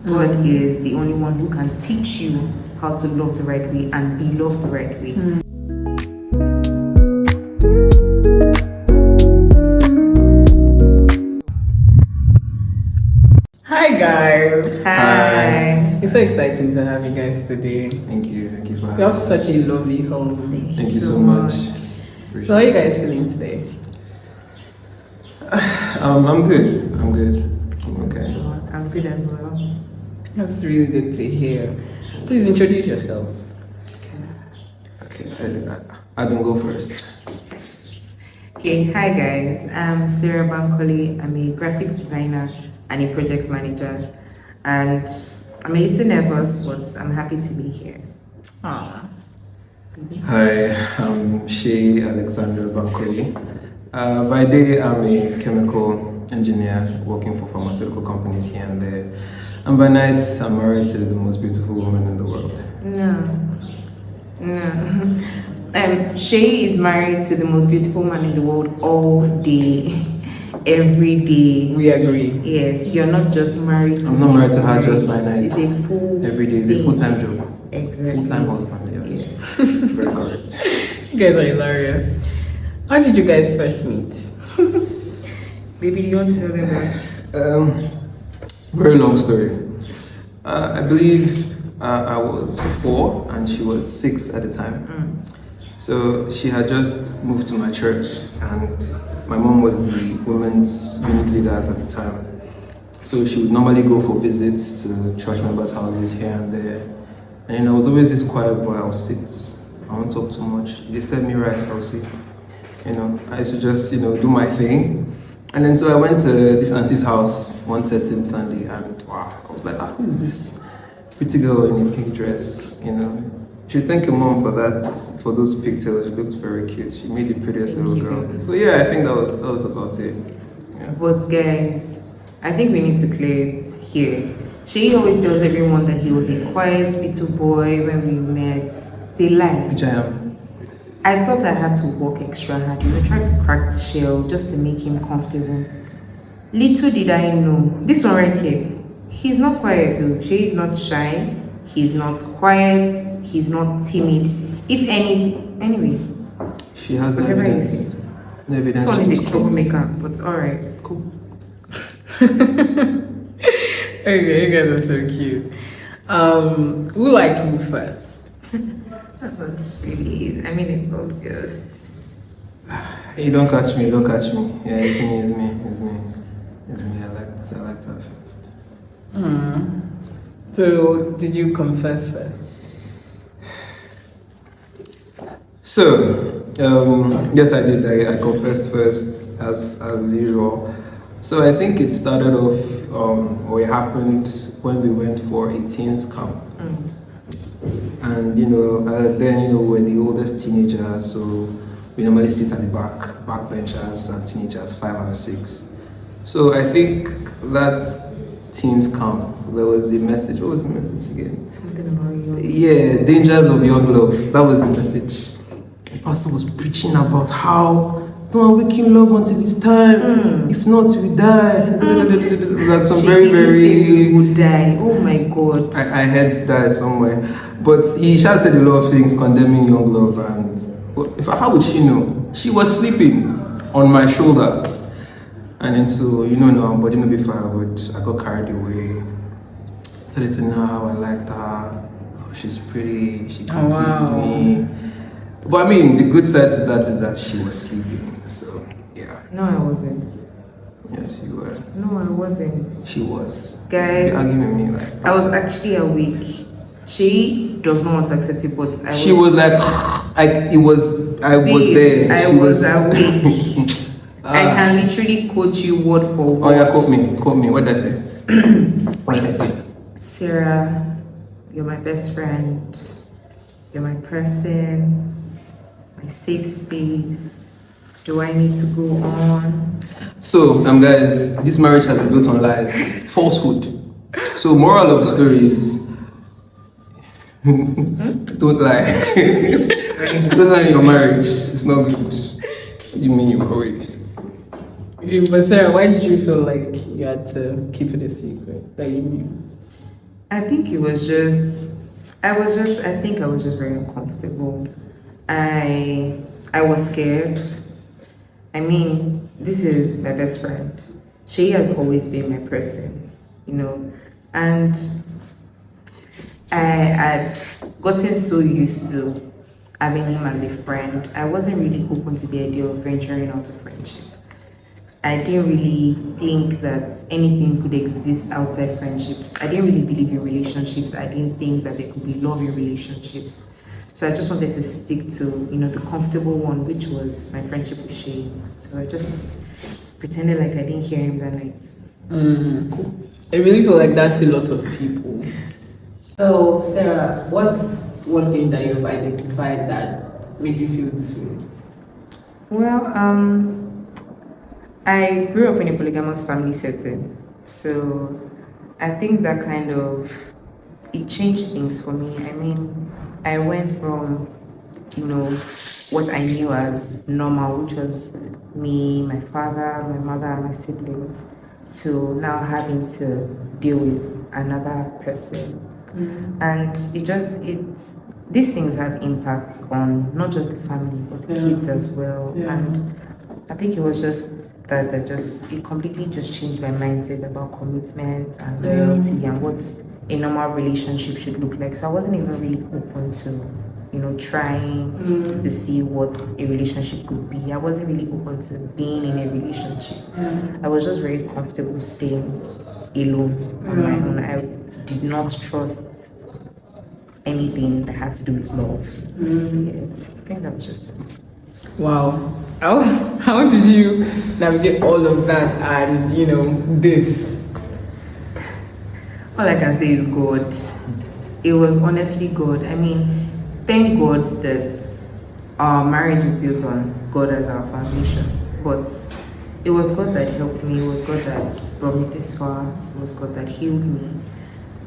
God is the only one who can teach you how to love the right way and be loved the right way. Hi guys. Hi. It's so exciting to have you guys today. Thank you for having You have us. such a lovely home. Thank you so much. So how are you guys feeling today? I'm good. I'm okay. I'm good as well. That's really good to hear. Please introduce yourselves. Okay. I don't go first. Okay, hi guys. I'm Sarah Bankole. I'm a graphics designer and a project manager. And I'm a little nervous, but I'm happy to be here. Ah. Hi, I'm Shay Alexander Bankole. By day, I'm a chemical engineer working for pharmaceutical companies here and there. And by night, I'm married to the most beautiful woman in the world. No. Shay is married to the most beautiful man in the world all day, every day. We agree. Yes, you're not just married to I'm not married to her just by night. It's a full Every day is a full-time job. Exactly. Full-time husband, yes. Very correct. You guys are hilarious. How did you guys first meet? Baby, do you want to tell them that? Very long story. I believe I was 4 and she was 6 at the time. So she had just moved to my church and my mom was the women's unit leaders at the time. So she would normally go for visits to church members' houses here and there. And I was always this quiet boy. I would sit. I won't talk too much. They served me rice, I would sit. I used to just, do my thing. And then so I went to this auntie's house one certain Sunday and wow, I was like, who is this pretty girl in a pink dress, She thank your mom for that, for those pigtails. She looked very cute. She made the prettiest little girl. So yeah, I think that was about it. Yeah. But guys, I think we need to clear it here. She always tells everyone that he was a quiet little boy when we met. It's a lie. Which I am. I thought I had to work extra hard, try to crack the shell just to make him comfortable. Little did I know, this one right here, he's not quiet though. She is not shy, he's not quiet, he's not timid. If anyway. She has no whatever evidence. No evidence. This one is a troublemaker, but alright. Cool. Okay, you guys are so cute. Who liked who first? That's not really, it's obvious. Hey, don't catch me. Yeah, it's me. I liked her first. So, did you confess first? So, yes, I did. I confessed first, as usual. So I think it started off, or it happened when we went for a teens camp. And then we're the oldest teenagers, so we normally sit at the back benchers and teenagers 5 and 6. So I think that teens camp, there was a message. What was the message again? Something about you. Yeah, dangers of young love. That was the message. The pastor was preaching about how don't awaken love until this time. If not, we die. Like some very we would die. Oh my God. I heard that somewhere. But he shall said a lot of things condemning young love. And how would she know? She was sleeping on my shoulder. And then so, now, but be firewood. I got carried away. Started to know how I liked her. Oh, she's pretty. She completes me. But the good side to that is that she was sleeping. So, yeah. No, I wasn't. Yes, you were. No, I wasn't. She was. Guys, you're arguing me I was actually awake. She does not want to accept it, but she was like, I was there. I was awake. I can literally quote you word for word. Oh yeah, quote me. What did I say? What did I say? Sarah, you're my best friend. You're my person. My safe space. Do I need to go on? So, guys, this marriage has been built on lies, falsehood. So, moral of the story is, don't lie. Don't lie in your marriage. It's not good. What do you mean you're awake? But Sarah, why did you feel like you had to keep it a secret that you knew? I think I think I was just very uncomfortable. I was scared. I mean, this is my best friend. She has always been my person, you know, and I had gotten so used to having him as a friend. I wasn't really open to the idea of venturing out of friendship. I didn't really think that anything could exist outside friendships. I didn't really believe in relationships. I didn't think that there could be love in relationships. So I just wanted to stick to, the comfortable one, which was my friendship with Shay. So I just pretended like I didn't hear him that night. I really feel like that's a lot of people. So, Sarah, what's one thing that you've identified that made you feel this way? Well, I grew up in a polygamous family setting, so I think that kind of it changed things for me. I mean, I went from what I knew as normal, which was me, my father, my mother, and my siblings, to now having to deal with another person. And these things have impact on not just the family but the kids as well. And I think it was just that it completely just changed my mindset about commitment and loyalty and what a normal relationship should look like. So I wasn't even really open to, trying to see what a relationship could be. I wasn't really open to being in a relationship. I was just very comfortable staying alone on my own. I did not trust anything that had to do with love. Yeah, I think that was just it. Wow. How did you navigate all of that and, this? All I can say is God. It was honestly God. I mean, thank God that our marriage is built on God as our foundation. But it was God that helped me. It was God that brought me this far. It was God that healed me.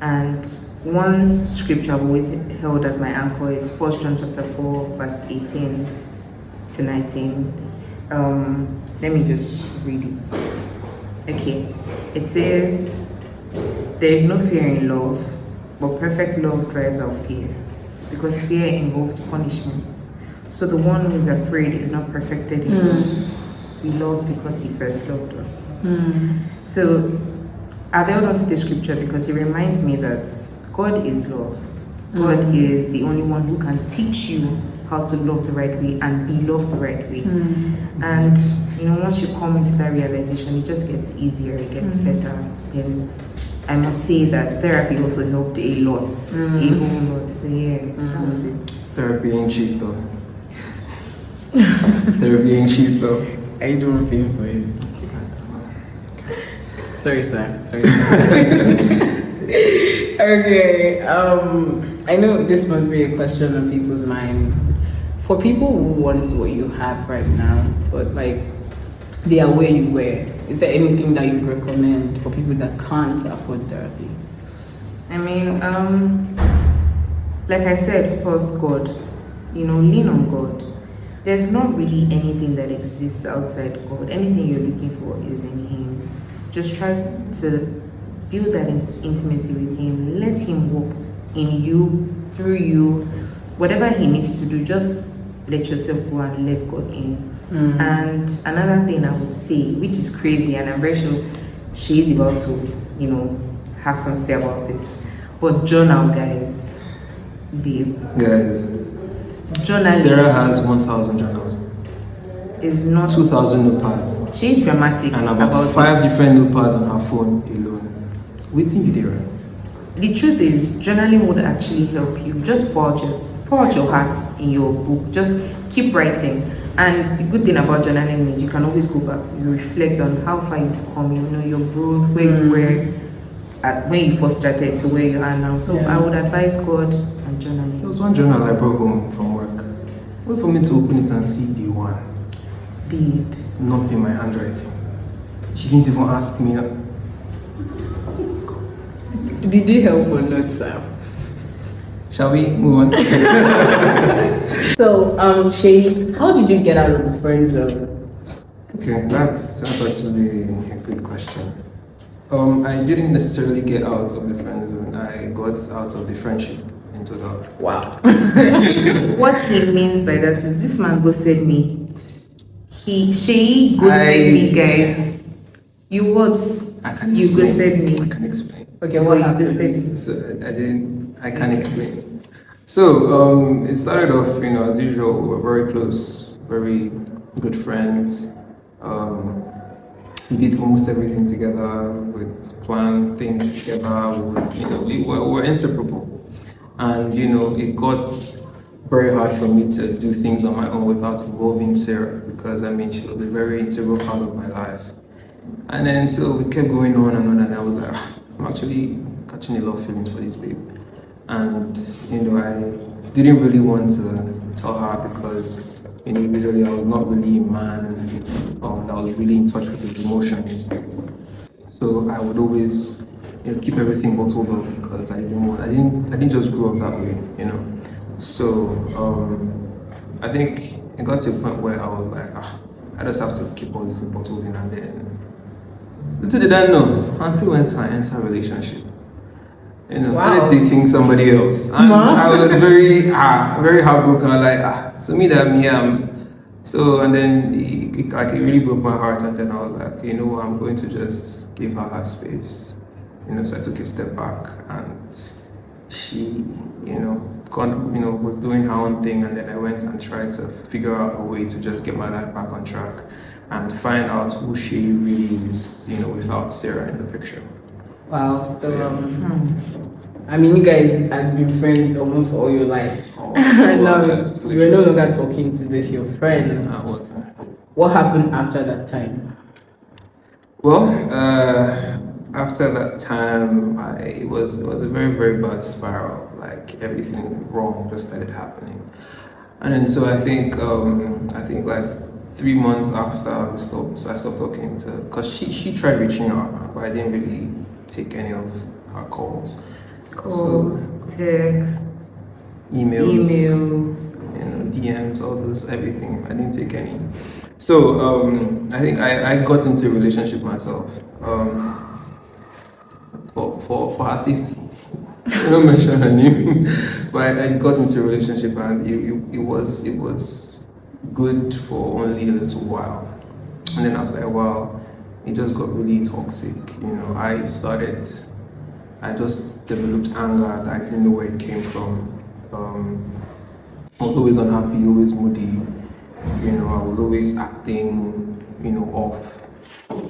And one scripture I've always held as my anchor is 1 John chapter 4, verse 18 to 19. Let me just read it. Okay. It says, "There is no fear in love, but perfect love drives out fear, because fear involves punishment. So the one who is afraid is not perfected in love. We love because he first loved us." So I've held on to this scripture because it reminds me that God is love. God is the only one who can teach you how to love the right way and be loved the right way. And once you come into that realization, it just gets easier, it gets better. Then I must say that therapy also helped a lot, a whole lot. So yeah, that was it. Therapy ain't cheap though. Therapy ain't cheap though. I don't pay for it. Sorry, sir. Okay. I know this must be a question on people's minds. For people who want what you have right now, but they are where you were, is there anything that you recommend for people that can't afford therapy? I mean, like I said, first God, lean on God. There's not really anything that exists outside God. Anything you're looking for is in Him. Just try to build that intimacy with Him. Let Him walk in you, through you. Whatever He needs to do, just let yourself go and let God in. And another thing I would say, which is crazy, and I'm very sure she is about to, have some say about this, but journal, guys. Babe. Guys. Journaling. Sarah has 1,000 journals. Is not 2,000 notepads. She's dramatic and about 5 different notepads on her phone alone. Waiting you there, right? The truth is, journaling would actually help you. Just pour out your heart in your book. Just keep writing. And the good thing about journaling is you can always go back. You reflect on how far you've come. Your growth, where you were at when you first started to where you are now. So I would advise God and journaling. There was one journal I brought home from work. Wait for me to open it and see day one. Babe. Not in my handwriting. She didn't even ask me. Let's go. Did you help or not, sir? Shall we move on? So, Shay, how did you get out of the friend zone? Okay, that's actually a good question. I didn't necessarily get out of the friend zone. I got out of the friendship in total. Wow. What he means by that is this man ghosted me. She ghosted me, guys. You what? I can You explain. ghosted me. I can explain. Okay, But what you happened? ghosted me. So I can explain. So it started off, as usual, we were very close, very good friends. We did almost everything together. We'd plan things together. We were inseparable. And, it got very hard for me to do things on my own without involving Sarah because, she was a very integral part of my life. And then so we kept going on and on, and I was like, I'm actually catching a lot of feelings for this babe. And, I didn't really want to tell her because, usually I was not really a man that was really in touch with his emotions. So I would always, keep everything bottled up because I didn't just grow up that way. So I think it got to a point where I was like, I just have to keep all this bottled in, and then little did I know, until we enter a relationship. Wow. Started dating somebody else. And I was very heartbroken. So me that me so and then it really broke my heart, and then I was like, I'm going to just give her space. So I took a step back, and she, was doing her own thing, and then I went and tried to figure out a way to just get my life back on track and find out who she really is, without Sarah in the picture. Wow. So, you guys have been friends almost all your life. Now you're no longer talking to this your friend. What happened after that time? Well, after that time, it was a very, very bad spiral. Like everything wrong just started happening, and then so I think like 3 months after I stopped talking to, because she tried reaching out, but I didn't really take any of her calls. Calls, texts, emails, DMs, all those, everything. I didn't take any. So I think I got into a relationship myself for her safety. I don't mention her name, but I got into a relationship, and it was good for only a little while, and then after a while, it just got really toxic. I just developed anger that I didn't know where it came from. I was always unhappy, always moody. I was always acting, off.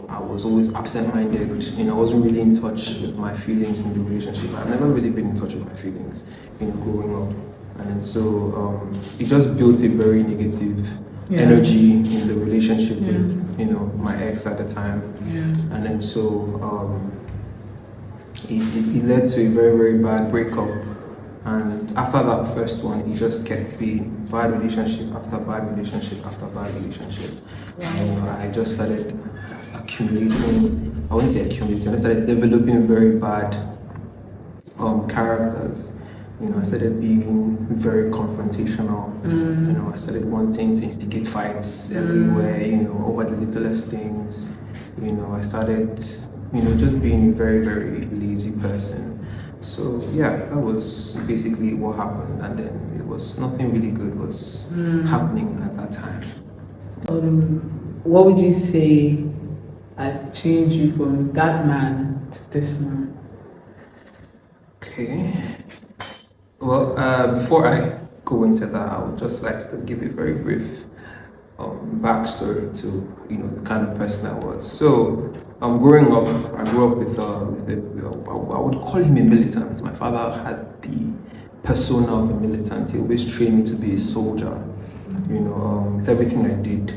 I was always absent-minded. I wasn't really in touch with my feelings in the relationship. I've never really been in touch with my feelings, growing up. And then so it just built a very negative energy in the relationship with, my ex at the time. Yeah. And then so it led to a very, very bad breakup. And after that first one, it just kept being bad relationship after bad relationship after bad relationship. And I just started accumulating, I wouldn't say accumulating, I started developing very bad characters. I started being very confrontational. I started wanting to instigate fights everywhere, over the littlest things. I started, just being a very, very lazy person. So yeah, that was basically what happened, and then it was nothing really good was happening at that time. What would you say has changed you from that man to this man? Okay. Well, before I go into that, I would just like to give a very brief backstory to the kind of person I was. So, growing up, I grew up with I would call him a militant. My father had the persona of a militant. He always trained me to be a soldier. With everything I did,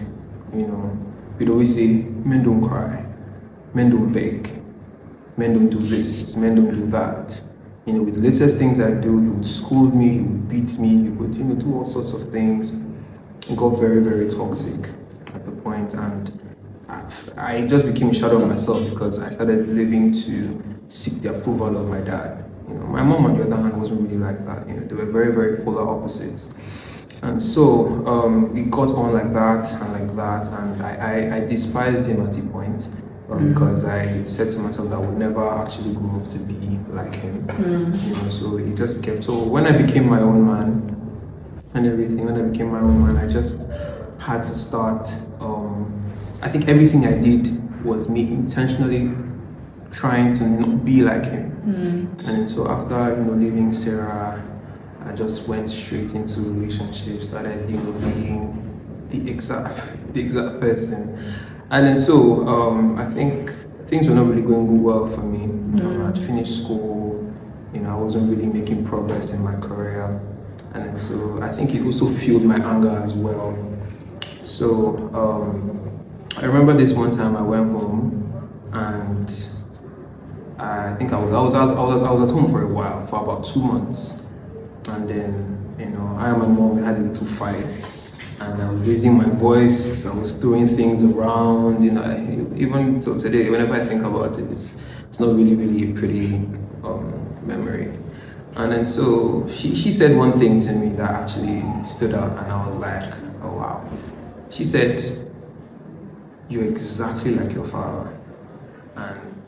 we'd always say, "Men don't cry, men don't beg, men don't do this, men don't do that." With the latest things I do, he would scold me, he would beat me, he would do all sorts of things. It got very, very toxic at the point, and I just became a shadow of myself because I started living to seek the approval of my dad. My mom, on the other hand, wasn't really like that. They were very, very polar opposites. And so it got on like that, and I despised him at a point. because I said to myself that I would never actually grow up to be like him. So he just kept. So when I became my own man and everything, when I became my own man, I just had to start. I think everything I did was me intentionally trying to not be like him. And so after leaving Sarah, I just went straight into relationships, started being the exact person. And then so I think things were not really going well for me. I'd finished school, I wasn't really making progress in my career. And then so I think it also fueled my anger as well. So I remember this one time I went home and I think I was at home for a while, for about 2 months. And then, I and my mom, we had a little fight. And I was raising my voice, I was throwing things around, even till today, whenever I think about it, it's not really, really a pretty memory. And then so she said one thing to me that actually stood out, and I was like, oh wow. She said, "You're exactly like your father." And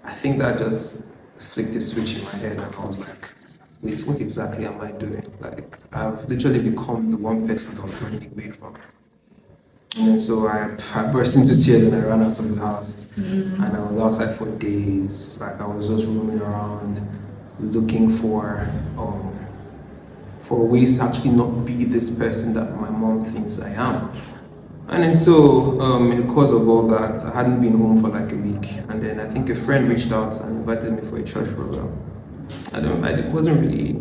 I think that just flicked a switch in my head, and I was like, wait, what exactly am I doing? Like, I've literally become the one person I was running away from. And then so I burst into tears and I ran out of the house. And I was outside for days. Like, I was just roaming around looking for ways to actually not be this person that my mom thinks I am. And then so, in the course of all that, I hadn't been home for like a week. And then I think a friend reached out and invited me for a church program. I wasn't really,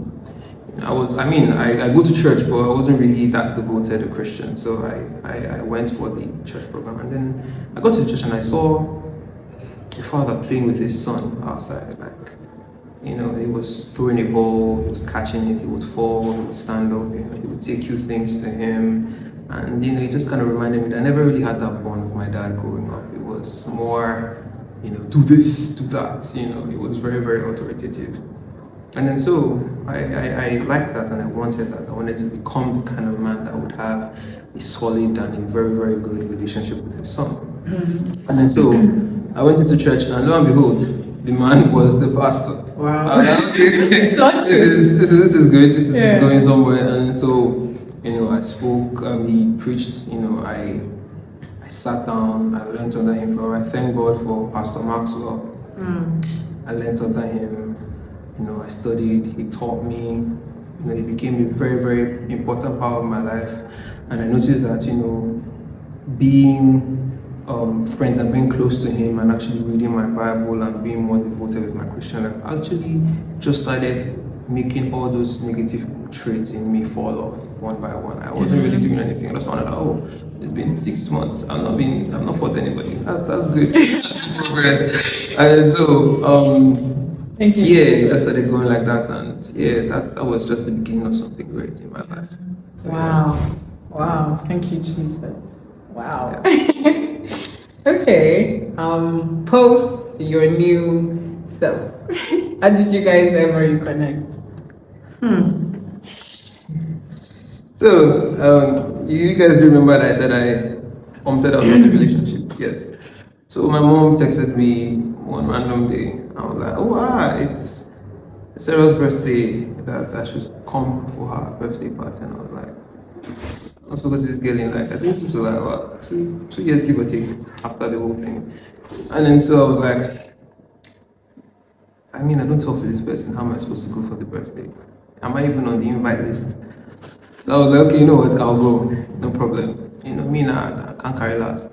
I go to church, but I wasn't really that devoted a Christian. So I went for the church program. And then I got to the church and I saw a father playing with his son outside. Like, he was throwing a ball, he was catching it, he would fall, he would stand up, he would say cute things to him. And, it just kind of reminded me that I never really had that bond with my dad growing up. It was more, do this, do that. It was very, very authoritative. And then so I liked that and I wanted that. I wanted to become the kind of man that would have a solid and a very, very good relationship with his son. And then so I went into church and lo and behold, the man was the pastor. Wow. Okay. this is good. This is going somewhere. And so, I spoke, he preached, I sat down, I learned under him. I thank God for Pastor Maxwell. I learned under him. I studied, he taught me, he became a very, very important part of my life. And I noticed that, being friends and being close to him and actually reading my Bible and being more devoted with my Christian life actually just started making all those negative traits in me fall off one by one. I wasn't really doing anything. I just found out, it's been 6 months. I've not fought anybody. That's good. And so, Thank you. yeah, that started going like that, and that was just the beginning of something great in my life. So, Wow. Thank you, Jesus. Wow. Yeah. Okay. Post your new self. How did you guys ever reconnect? So, you guys do remember that I said I opted out of the relationship? Yes. So my mom texted me one random day. I was like, oh wow, it's Sarah's birthday, that I should come for her birthday party. And I was like, I was supposed to this girl in like, I think it was like what, two years give or take after the whole thing. And then so I was like, I don't talk to this person, how am I supposed to go for the birthday? Am I even on the invite list? So I was like, okay, you know what, I'll go, no problem. Me now, I can't carry last.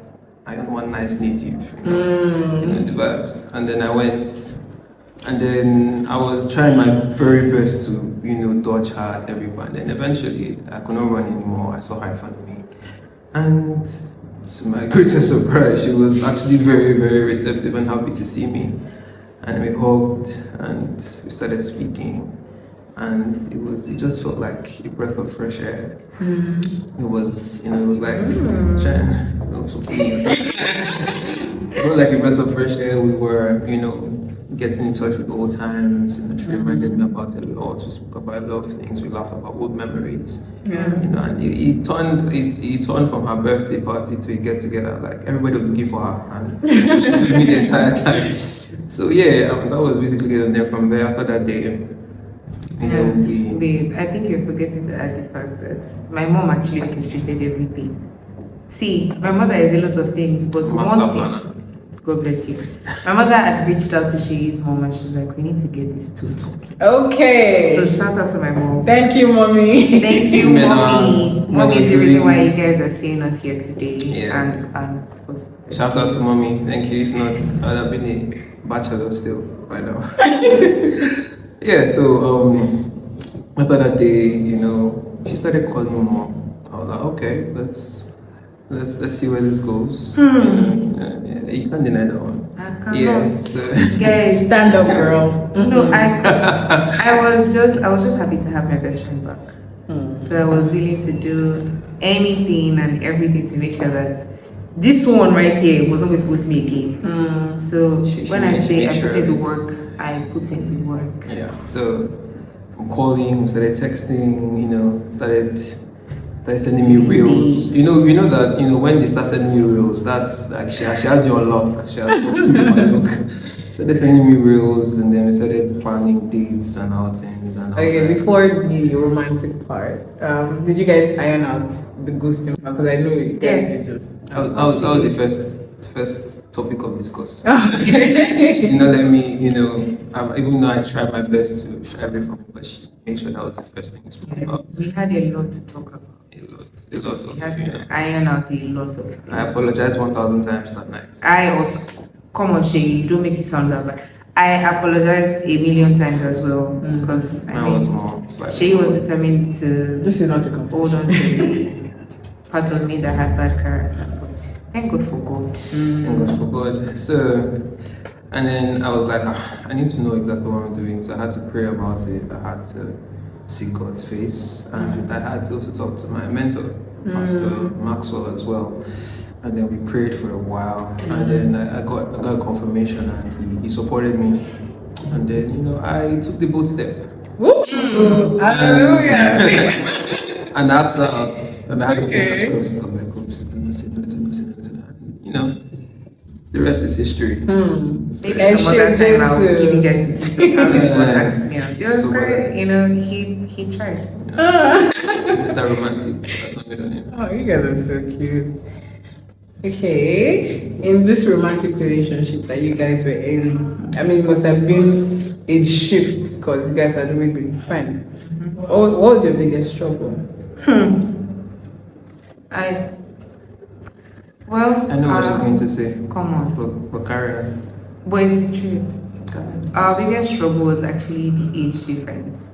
I don't want nice native, the vibes. And then I went, and then I was trying my very best to, dodge her at everyone. And then eventually, I could not run anymore. I saw her in front of me. And to my greatest surprise, she was actually very, very receptive and happy to see me. And we hugged, and we started speaking. And it just felt like a breath of fresh air. It was like, it felt like a breath of fresh air. We were, getting in touch with old times. She reminded me about a lot. She spoke about a lot of things. We laughed about old memories. And it turned from her birthday party to a get together. Like everybody was looking for her, and she was with me the entire time. So that was basically it. And then from there, after that day, babe, I think you're forgetting to add the fact that my mom actually orchestrated everything. See, my mother is a lot of things, but one thing. God bless you. My mother had reached out to Shei's mom and she's like, we need to get these two talking. Okay. So shout out to my mom. Thank you, mommy. Thank you, mommy. Mommy is the reason why you guys are seeing us here today. Yeah. And of course. Shout out to mommy. Thank you. If not, I'd have been a bachelor still right now. So after that day, she started calling mom. I was like, okay, let's see where this goes. You can't deny that one. I cannot. So Guys, stand up, girl. No, I was just happy to have my best friend back. So I was willing to do anything and everything to make sure that this one right here was not supposed to be a game. So when I say I put in the work, I put in the work. Yeah. So from calling, we started texting. Started sending me reels. You know that when they start sending you reels, that's like she has you on lock. She has my look. Started sending me reels, and then we started planning dates and outings and all Okay, that. before the romantic part, did you guys iron out the ghosting part? Because I know you guys did just. That was the first topic of discourse. Okay. She did not let me, even though I tried my best to shy away from it, but she made sure that was the first thing we spoke about. We had a lot to talk about. A lot of We had to iron out a lot of things. I apologized 1,000 times that night. I also, come on, Shay, you don't make it sound that bad. I apologized a million times as well because I was more slightly. Shay was determined to This is not a hold on to the part of me that had bad character. But thank God for God. Thank God for God. So, and then I was like, I need to know exactly what I'm doing. So I had to pray about it. I had to see God's face, and I had to also talk to my mentor, Pastor Maxwell, as well. And then we prayed for a while, and then I got confirmation, and he supported me. And then I took the bold step. Hallelujah. And I asked her out, and I had my fingers crossed. I'm like, oops, the rest is history. Maybe some other time I'll give you guys the gist of how this one asked me out. It was great, he tried. Mr. Romantic, that's not good on him. Oh, you guys are so cute. Okay, in this romantic relationship that you guys were in, I mean, it must have been a shift because you guys had always been friends. What was your biggest struggle? I know what she's going to say. Come on. But carry on. But it's the truth. Our biggest struggle was actually the age difference.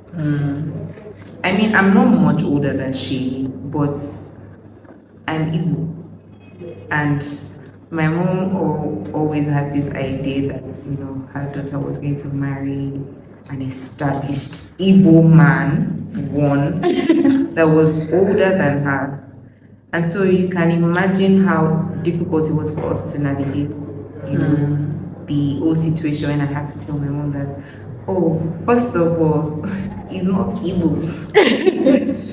I mean, I'm not much older than she, but I'm Igbo. And my mom always had this idea that, her daughter was going to marry an established Igbo man, one, that was older than her. And so you can imagine how difficult it was for us to navigate, the whole situation when I had to tell my mom that, first of all, he's not Igbo.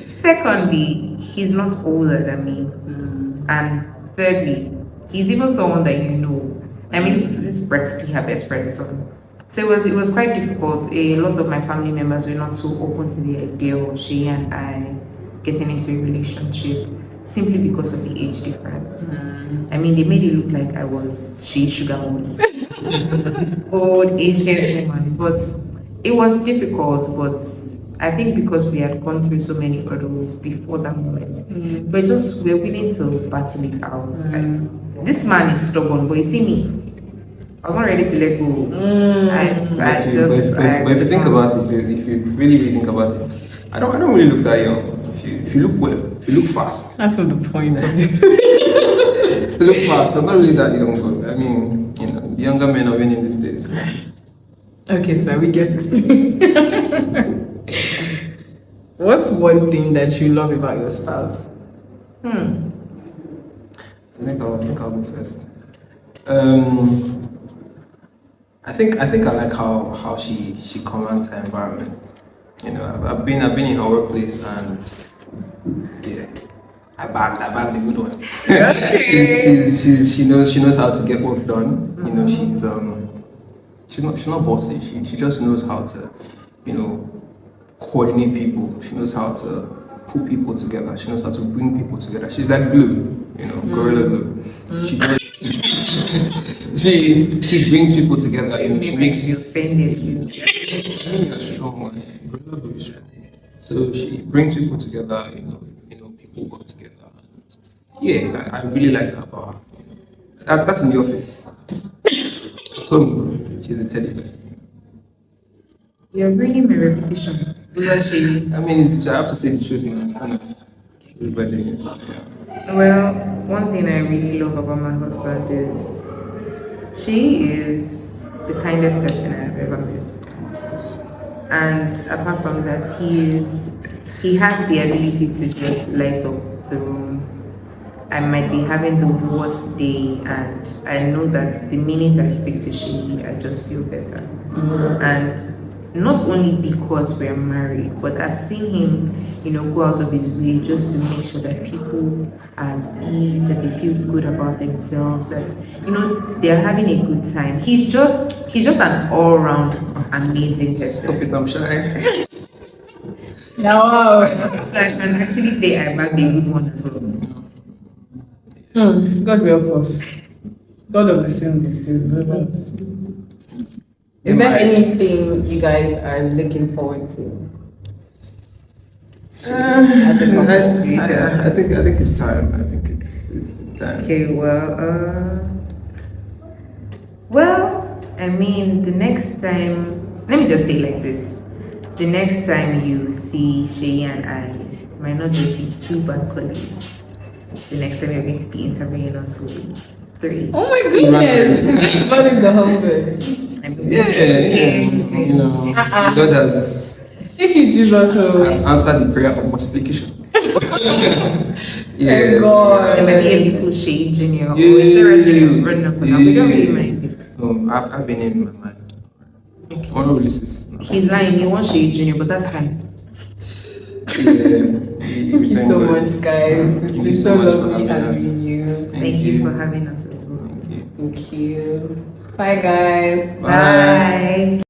Secondly, he's not older than me. And thirdly, he's even someone that you know. I mean, this is practically her best friend's son. So it was quite difficult. A lot of my family members were not so open to the idea of she and I getting into a relationship simply because of the age difference. I mean, they made it look like I was She's sugar mommy. This old Asian woman. But it was difficult, but I think because we had gone through so many hurdles before that moment, we're willing to battle it out. This man is stubborn, but you see me, I was not ready to let go. But if you think about it, if you really think about it, I don't really look that young. If you look well, if you look fast. That's not the point. If you look fast, I'm not really that young. But I mean, the younger men are winning these days. Okay, so we get it. What's one thing that you love about your spouse? I think I'll go first. I I like how she commands her environment. You know, I've been in her workplace and yeah, I bagged the good one. She knows how to get work done. You know, she's not bossy. She just knows how to, you know, coordinate people. She knows how to put people together. She knows how to bring people together. She's like glue, you know, gorilla glue. She does. she brings people together. You know, she makes. Offended you. You're a strong one. Gorilla glue is strong. So she brings people together. You know, people work together. And yeah, I really like that about her. That's in the office. At home, she's a teddy bear. You're ruining my reputation. I mean, I have to say the truth, man. Kind of everybody is. Yeah. Well, one thing I really love about my husband is she is the kindest person I've ever met. And apart from that, he has the ability to just light up the room. I might be having the worst day, and I know that the minute I speak to she, I just feel better. And not only because we're married, but I've seen him, you know, go out of his way just to make sure that people are at ease, that they feel good about themselves, that, you know, they're having a good time. He's just an all-round amazing person. Stop it, I'm shy. No. So I can actually say I bagged a good one as well. God will help us. God of the singles. Is there anything you guys are looking forward to? I think it's time. I think it's time. Okay, well, I mean, the next time, let me just say like this. The next time you see Shay and I might not just be two bad colleagues. The next time you're going to be interviewing us will be 3. Oh my goodness! What is the whole bit? Yeah. You know, God has Thank you, Jesus. answered the prayer of multiplication. Thank God. There might be a little Shay Junior or a Sarah Junior running up and down. We don't really mind it. No, I've been in my mind. Okay. One releases. He's lying, he wants Shay Junior, but that's fine. Thank Thank you so much, guys. It's been so lovely having you. Thank you for having us as well. Thank you. Thank you. Bye, guys. Bye.